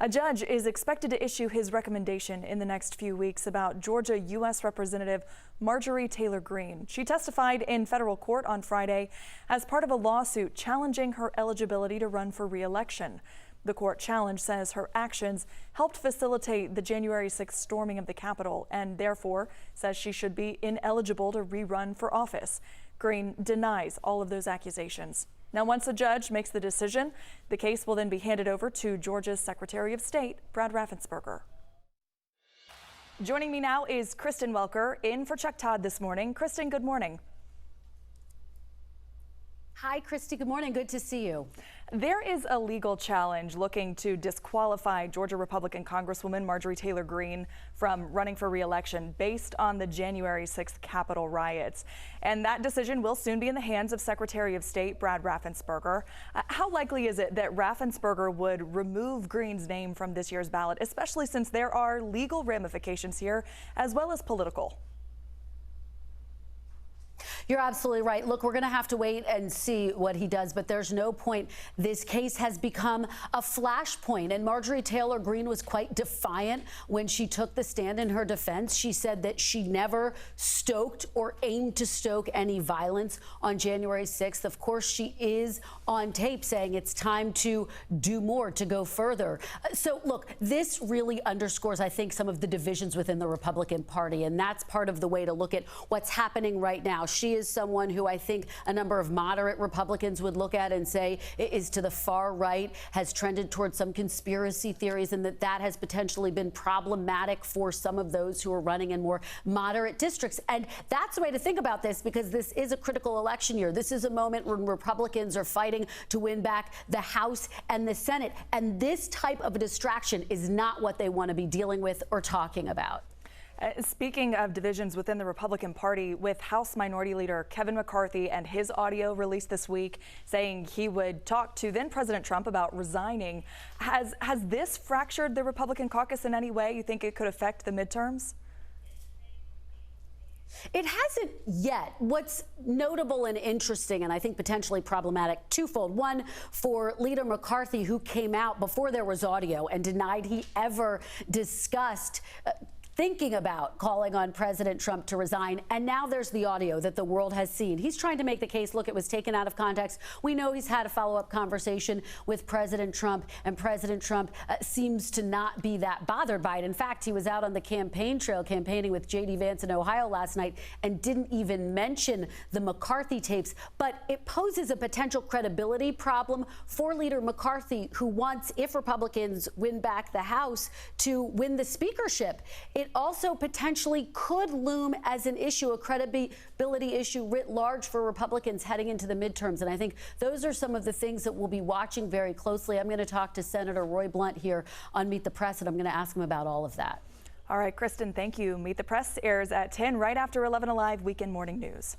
A judge is expected to issue his recommendation in the next few weeks about Georgia U.S. Representative Marjorie Taylor Greene. She testified in federal court on Friday as part of a lawsuit challenging her eligibility to run for re-election. The court challenge says her actions helped facilitate the January 6th storming of the Capitol and therefore says she should be ineligible to rerun for office. Greene denies all of those accusations. Now, once a judge makes the decision, the case will then be handed over to Georgia's Secretary of State, Brad Raffensperger. Joining me now is Kristen Welker, in for Chuck Todd this morning. Kristen, good morning. Hi, Christy. Good morning. Good to see you. There is a legal challenge looking to disqualify Georgia Republican Congresswoman Marjorie Taylor Greene from running for re-election based on the January 6th Capitol riots. And that decision will soon be in the hands of Secretary of State Brad Raffensperger. How likely is it that Raffensperger would remove Greene's name from this year's ballot, especially since there are legal ramifications here as well as political? You're absolutely right. Look, we're going to have to wait and see what he does, but there's no point. This case has become a flashpoint, and Marjorie Taylor Greene was quite defiant when she took the stand in her defense. She said that she never stoked or aimed to stoke any violence on January 6th. Of course, she is on tape saying it's time to do more, to go further. So, look, this really underscores, I think, some of the divisions within the Republican Party, and that's part of the way to look at what's happening right now. She is someone who I think a number of moderate Republicans would look at and say is to the far right, has trended towards some conspiracy theories, and that has potentially been problematic for some of those who are running in more moderate districts. And that's the way to think about this, because this is a critical election year. This is a moment when Republicans are fighting to win back the House and the Senate. And this type of a distraction is not what they want to be dealing with or talking about. Speaking of divisions within the Republican Party, with House Minority Leader Kevin McCarthy and his audio released this week saying he would talk to then President Trump about resigning, has this fractured the Republican caucus in any way? You think it could affect the midterms? It hasn't yet. What's notable and interesting, and I think potentially problematic, twofold. One, for Leader McCarthy, who came out before there was audio and denied he ever discussed thinking about calling on President Trump to resign. And now there's the audio that the world has seen. He's trying to make the case, look, it was taken out of context. We know he's had a follow-up conversation with President Trump, and President Trump seems to not be that bothered by it. In fact, he was out on the campaign trail campaigning with J.D. Vance in Ohio last night and didn't even mention the McCarthy tapes. But it poses a potential credibility problem for Leader McCarthy, who wants, if Republicans win back the House, to win the speakership. It also potentially could loom as an issue, a credibility issue writ large for Republicans heading into the midterms. And I think those are some of the things that we'll be watching very closely. I'm going to talk to Senator Roy Blunt here on Meet the Press, and I'm going to ask him about all of that. All right, Kristen, thank you. Meet the Press airs at 10 right after 11 Alive Weekend Morning News.